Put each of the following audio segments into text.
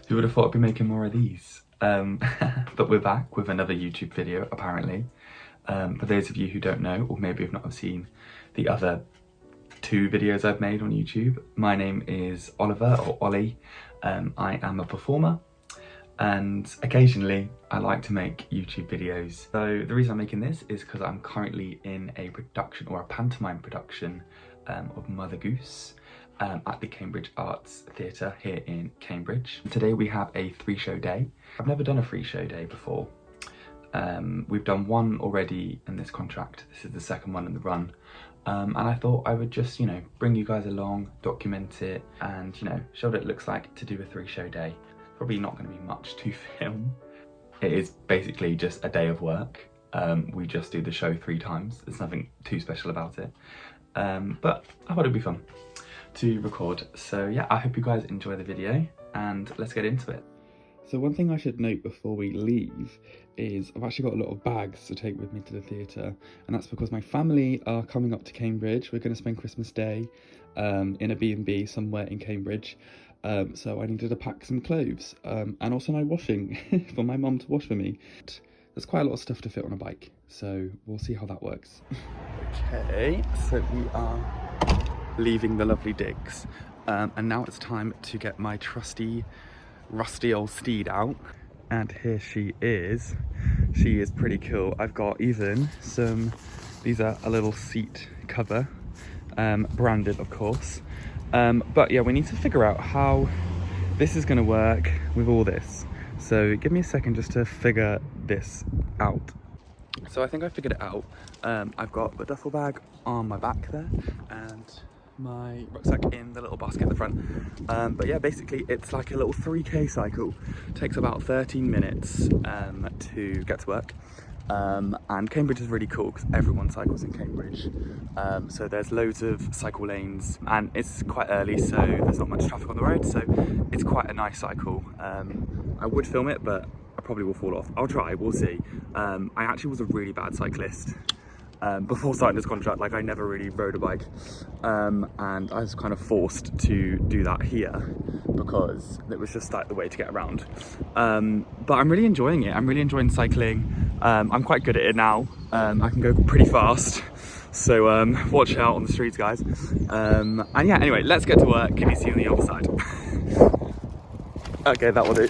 Who would have thought I'd be making more of these? But we're back with another YouTube video, apparently. For those of you who don't know, or maybe have not seen the other 2 videos I've made on YouTube, my name is Oliver, or Ollie. I am a performer, and occasionally I like to make YouTube videos. So the reason I'm making this is because I'm currently in a production, or a pantomime production, of Mother Goose. At the Cambridge Arts Theatre here in Cambridge. Today we have a 3-show day. I've never done a 3-show day before. We've done 1 already in this contract. This is the 2nd one in the run. And I thought I would just, bring you guys along, document it, and, show what it looks like to do a 3-show day. Probably not going to be much to film. It is basically just a day of work. We just do the show 3 times. There's nothing too special about it. But I thought it'd be fun to record. So yeah, I hope you guys enjoy the video and let's get into it. So one thing I should note before we leave is I've actually got a lot of bags to take with me to the theatre, and that's because my family are coming up to Cambridge. We're going to spend Christmas Day in a B&B somewhere in Cambridge, so I needed to pack some clothes and also no washing for my mum to wash for me. There's quite a lot of stuff to fit on a bike, so we'll see how that works. Okay, so we are leaving the lovely digs, and now it's time to get my trusty rusty old steed out, and here she is. She is pretty cool. I've got even some, these are a little seat cover, branded of course, but yeah, we need to figure out how this is going to work with all this, so give me a second just to figure this out. So I think I figured it out. I've got the duffel bag on my back there and my rucksack in the little basket at the front. But yeah, basically it's like a little 3k cycle. It takes about 13 minutes to get to work. And Cambridge is really cool because everyone cycles in Cambridge. So there's loads of cycle lanes and it's quite early, so there's not much traffic on the road, so it's quite a nice cycle. I would film it, but I probably will fall off. I'll try, we'll see. I actually was a really bad cyclist before starting this contract. Like, I never really rode a bike, and I was kind of forced to do that here because it was just like the way to get around. But I'm really enjoying it. I'm really enjoying cycling. I'm quite good at it now. I can go pretty fast, so watch out on the streets, guys. And yeah, anyway, let's get to work. Can you see on the other side? Okay, that will do.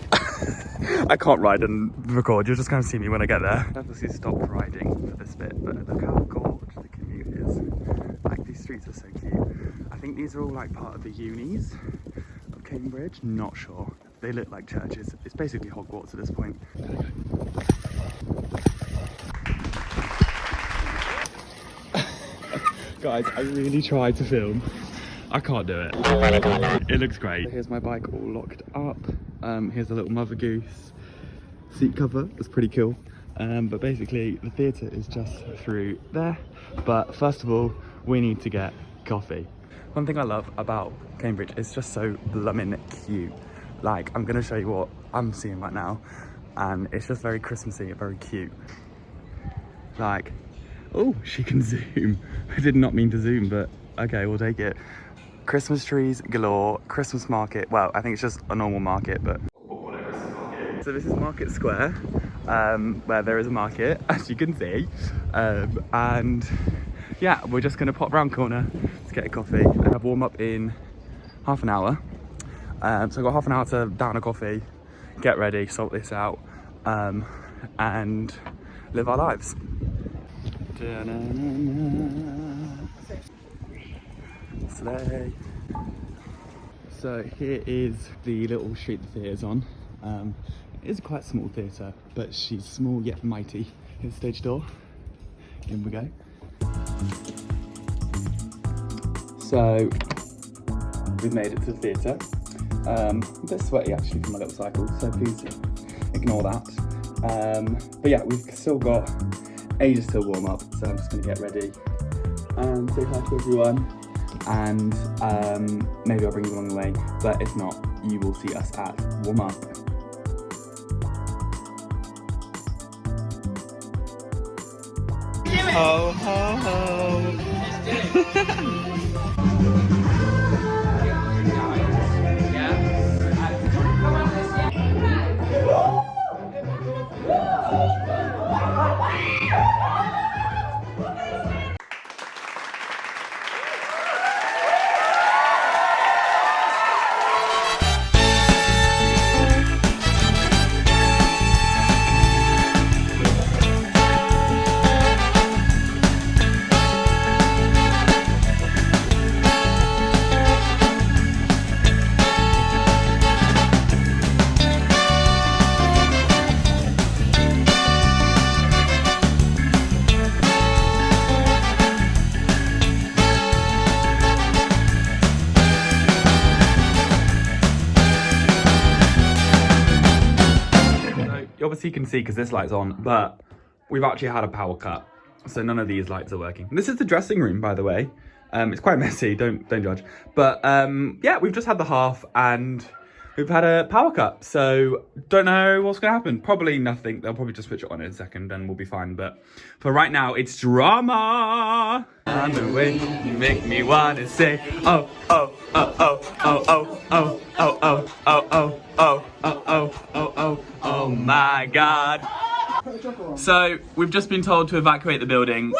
I can't ride and record, you'll just kind of see me when I get there. I obviously stopped riding for this bit, but look how gorgeous the commute is. Like, these streets are so cute. I think these are all like part of the unis of Cambridge, not sure. They look like churches. It's basically Hogwarts at this point. Guys, I really tried to film. I can't do it. It looks great. So here's my bike all locked up. Here's a little Mother Goose seat cover. It's pretty cool. But basically the theatre is just through there. But first of all, we need to get coffee. One thing I love about Cambridge is just so blooming cute. Like, I'm gonna show you what I'm seeing right now, and it's just very Christmassy and very cute. Like, oh, she can zoom. I did not mean to zoom, but okay, we'll take it. Christmas trees galore, Christmas market. Well, I think it's just a normal market, but so this is Market Square, where there is a market, as you can see, and yeah, we're just gonna pop round corner to get a coffee. I have warm up in half an hour, so I've got half an hour to down a coffee, get ready, sort this out, and live our lives. Slay. So here is the little street the theatre's on. It is quite a small theatre, but she's small yet mighty. Here's the stage door. In we go. So we've made it to the theatre. A bit sweaty actually from my little cycle, so please ignore that. But yeah, we've still got ages till warm up, so I'm just gonna get ready and say hi to everyone. And maybe I'll bring you along the way, but if not, you will see us at warm up. Ho ho ho! obviously can see because this light's on, but we've actually had a power cut. So none of these lights are working. This is the dressing room, by the way. It's quite messy, don't judge. But yeah, we've just had the half and we've had a power cut. So don't know what's gonna happen. Probably nothing. They'll probably just switch it on in a second and we'll be fine. But for right now, it's drama. And the way you make me wanna say, oh, oh, oh, oh, oh, oh, oh, oh, oh, oh, oh, oh, oh, oh, oh, oh, oh my God. So we've just been told to evacuate the building.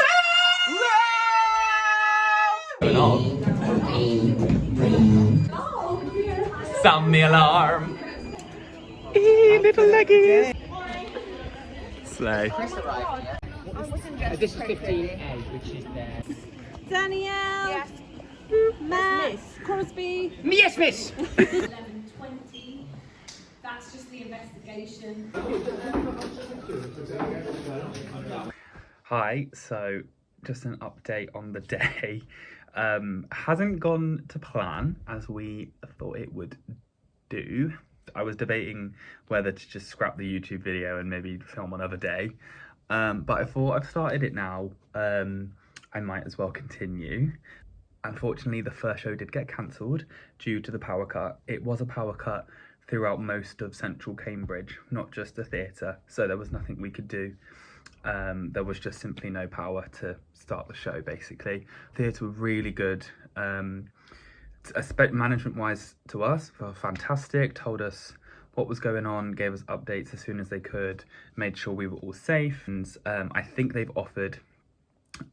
Sound the alarm. Little leggies. Slay. This is 15A, which is there. Danielle. Yes. Matt. Crosby. Yes, miss. 11:20. That's just the investigation. Hi, so just an update on the day. Hasn't gone to plan as we thought it would do. I was debating whether to just scrap the YouTube video and maybe film another day. But I thought I've started it now. I might as well continue. Unfortunately, the first show did get cancelled due to the power cut. It was a power cut throughout most of central Cambridge, not just the theatre. So there was nothing we could do. There was just simply no power to start the show, basically. Theatre were really good. Management-wise to us, were fantastic, told us what was going on, gave us updates as soon as they could, made sure we were all safe. And I think they've offered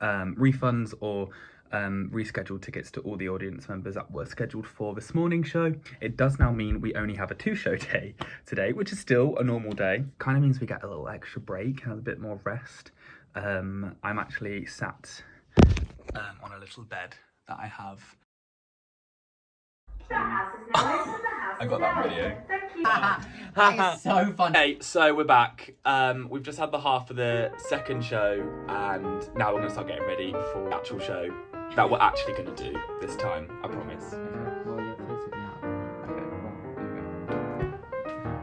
refunds or rescheduled tickets to all the audience members that were scheduled for this morning's show. It does now mean we only have a 2-show day today, which is still a normal day. Kind of means we get a little extra break and a bit more rest. I'm actually sat on a little bed that I have. I got that video. That is so funny. Okay, so we're back. We've just had the half of the second show and now we're going to start getting ready for the actual show that we're actually going to do this time, I promise.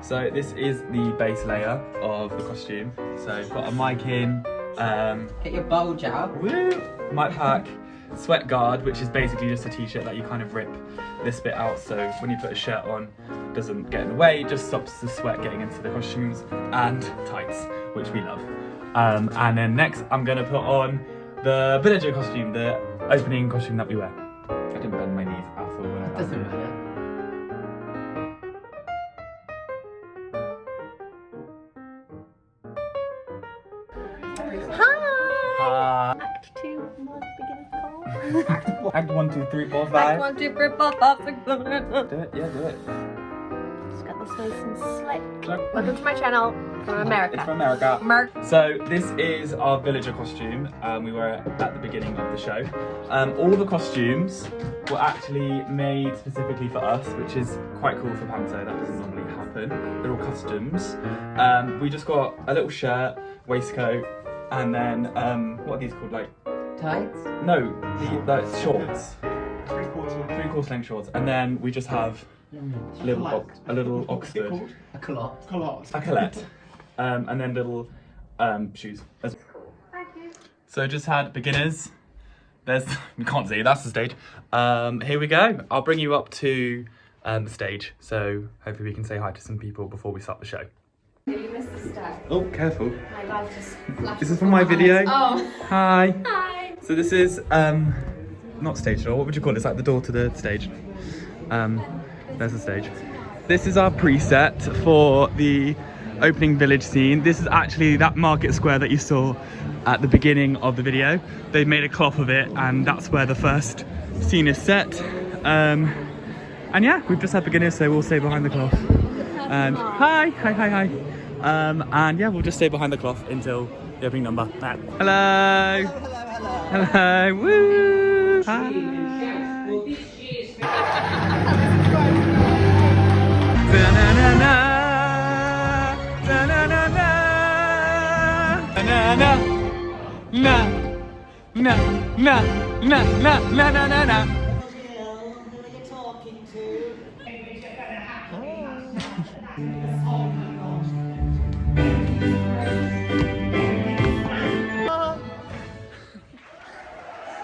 So this is the base layer of the costume. So I've got a mic in. Get your bulge out. Woo! Mic pack, sweat guard, which is basically just a t-shirt that you kind of rip this bit out, so when you put a shirt on, it doesn't get in the way, it just stops the sweat getting into the costumes, and tights, which we love. And then next, I'm gonna put on the villager costume, the opening costume that we wear. I didn't bend my knees at all when I Doesn't matter. Act 2, what beginner's call? Act 1, 2, 3, 4, 5. Act 1, 2, 3, 4, 5, 6, 7, 8, 9. Do it, yeah, do it. Just got this nice and slick. Welcome to my channel from America. It's from America. So this is our villager costume. We were at the beginning of the show. All the costumes were actually made specifically for us, which is quite cool for Panto. That doesn't normally happen. They're all customs. We just got a little shirt, waistcoat, and then what are these called? Like Tights? no, the shorts. Three-quarter length shorts, and then we just have a little Oxford. A collar. A collet, and then little shoes. Thank you. So just had beginners. There's, you can't see, that's the stage. Here we go. I'll bring you up to the stage. So hopefully we can say hi to some people before we start the show. You missed the start. Oh, careful. My life just flashed. This is for my video. Oh. Hi. Hi. So this is, not stage door, what would you call it? It's like the door to the stage. There's the stage. This is our preset for the opening village scene. This is actually that market square that you saw at the beginning of the video. They've made a cloth of it and that's where the first scene is set. And yeah, we've just had beginners, so we'll stay behind the cloth. And hi. And yeah, we'll just stay behind the cloth until the opening number. Hello. Hello. Woo. Hi.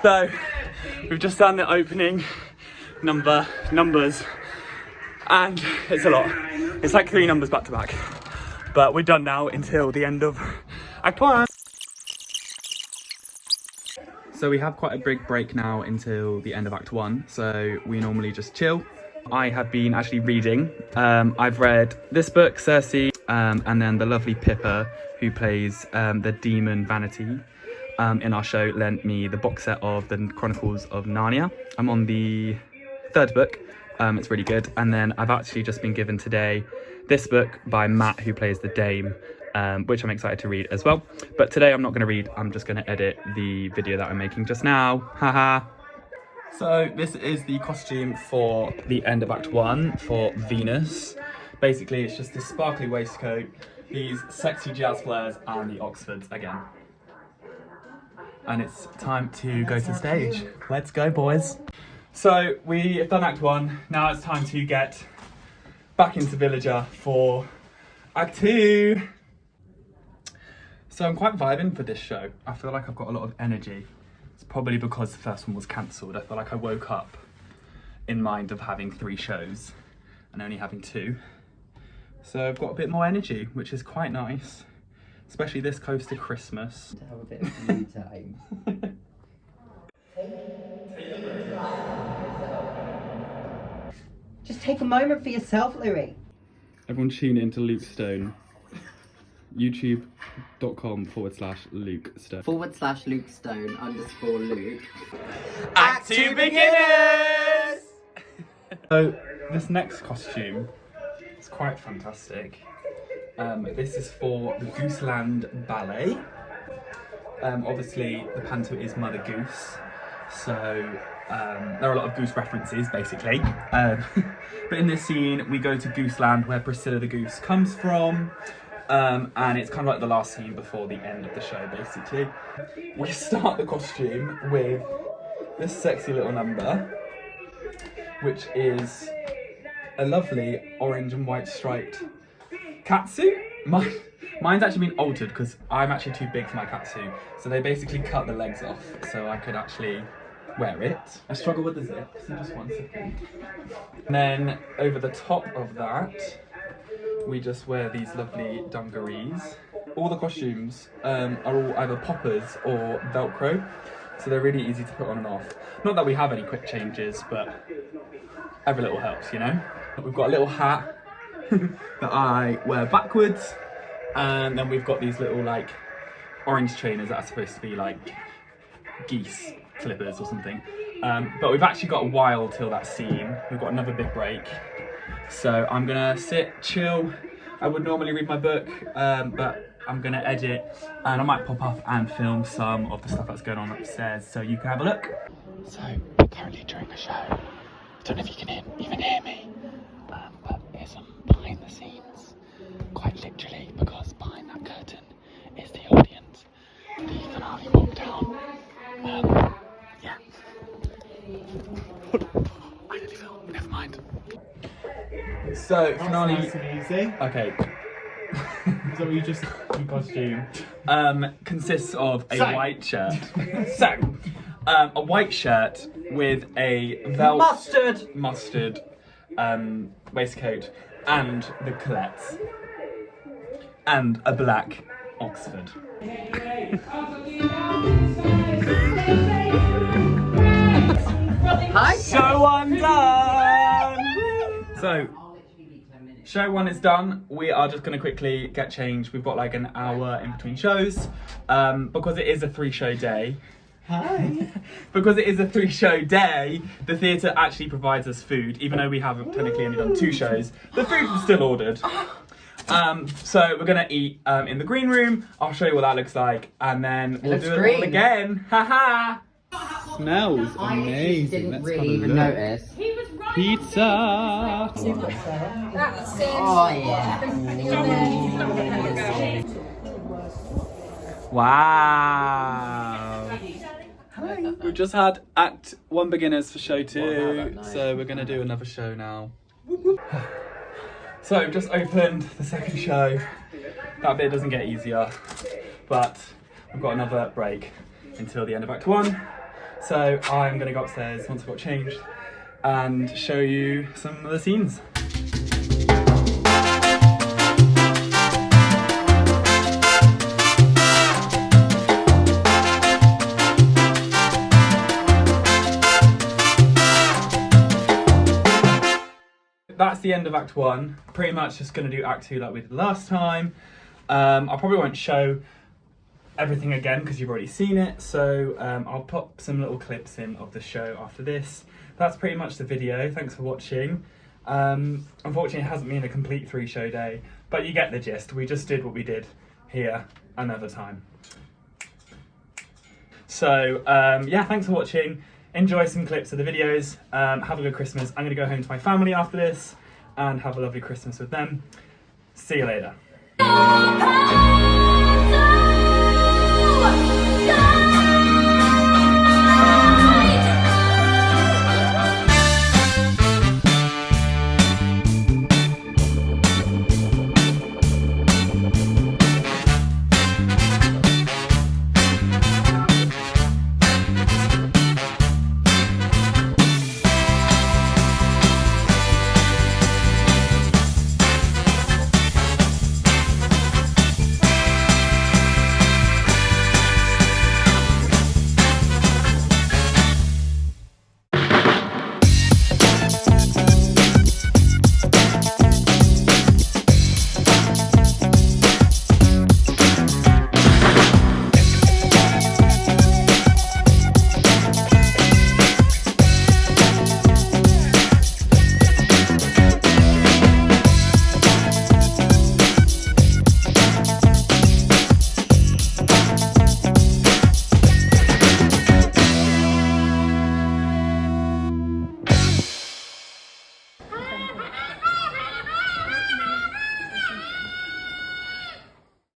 So, we've just done the opening numbers, and it's a lot. It's like 3 numbers back to back. But we're done now until the end of Act 1. So we have quite a big break now until the end of Act 1. So we normally just chill. I have been actually reading. I've read this book, Circe, and then the lovely Pippa, who plays the demon Vanity, in our show, lent me the box set of the Chronicles of Narnia. I'm on the 3rd book. It's really good. And then I've actually just been given today this book by Matt, who plays the Dame, which I'm excited to read as well. But today I'm not going to read, I'm just going to edit the video that I'm making just now. Haha. So this is the costume for the end of Act 1 for Venus. Basically, it's just this sparkly waistcoat, these sexy jazz flares, and the Oxfords again. And it's time to go to the stage. Let's go, boys. So we have done Act 1. Now it's time to get back into Villager for Act 2. So I'm quite vibing for this show. I feel like I've got a lot of energy. It's probably because the first one was cancelled. I feel like I woke up in mind of having 3 shows and only having 2. So I've got a bit more energy, which is quite nice. Especially this close to Christmas. To have a bit of me time. Just take a moment for yourself, Louis. Everyone tune in to Luke Stone. youtube.com/Luke Stone. /Luke Stone _Luke. Act 2 beginners! So this next costume is quite fantastic. This is for the Gooseland Ballet. Obviously the panto is Mother Goose, so there are a lot of goose references basically. But in this scene we go to Gooseland, where Priscilla the Goose comes from. And it's kind of like the last scene before the end of the show, basically. We start the costume with this sexy little number, which is a lovely orange and white striped catsuit. Mine's actually been altered because I'm actually too big for my catsuit, so they basically cut the legs off so I could actually wear it. I struggle with the zip, so just 1 second. And then over the top of that, we just wear these lovely dungarees. All the costumes are all either poppers or Velcro, so they're really easy to put on and off. Not that we have any quick changes, but every little helps, you know? We've got a little hat that I wear backwards, and then we've got these little like orange trainers that are supposed to be like geese flippers or something. But we've actually got a while till that scene. We've got another big break. So I'm gonna sit, chill. I would normally read my book, but I'm gonna edit, and I might pop up and film some of the stuff that's going on upstairs so you can have a look. So we're currently during a show. I don't know if you can even hear me, but here's some behind the scenes, quite literally, because behind that curtain is the audience. The finale walk down. Yeah. I didn't film, never mind. So, finale. Nice and easy. Okay. So you just in costume. Consists of a So. white shirt. A white shirt with a mustard waistcoat and the colettes and a black Oxford. Hi. Show 1 done! So, show 1 is done. We are just going to quickly get changed. We've got like an hour in between shows. Because it is a 3-show day. Hi. Because it is a 3-show day, the theatre actually provides us food, even though we have technically only done 2 shows. The food was still ordered. So we're gonna eat in the green room. I'll show you what that looks like, and then we'll do it all again. Haha! Smells amazing. Didn't Let's really have a even look. notice. Pizza. Oh yeah. Wow. We've just had Act 1 beginners for show 2, so we're gonna do another show now. So we've just opened the second show. that bit doesn't get easier, but I've got another break until the end of Act 1. So I'm going to go upstairs once I've got changed and show you some of the scenes. That's the end of Act 1. Pretty much just going to do Act 2 like we did last time. I probably won't show everything again because you've already seen it, so I'll pop some little clips in of the show after this. That's pretty much the video. Thanks for watching. Unfortunately, it hasn't been a complete 3-show day, but you get the gist. We just did what we did here another time. So yeah, thanks for watching. Enjoy some clips of the videos. Have a good Christmas. I'm going to go home to my family after this and have a lovely Christmas with them. See you later.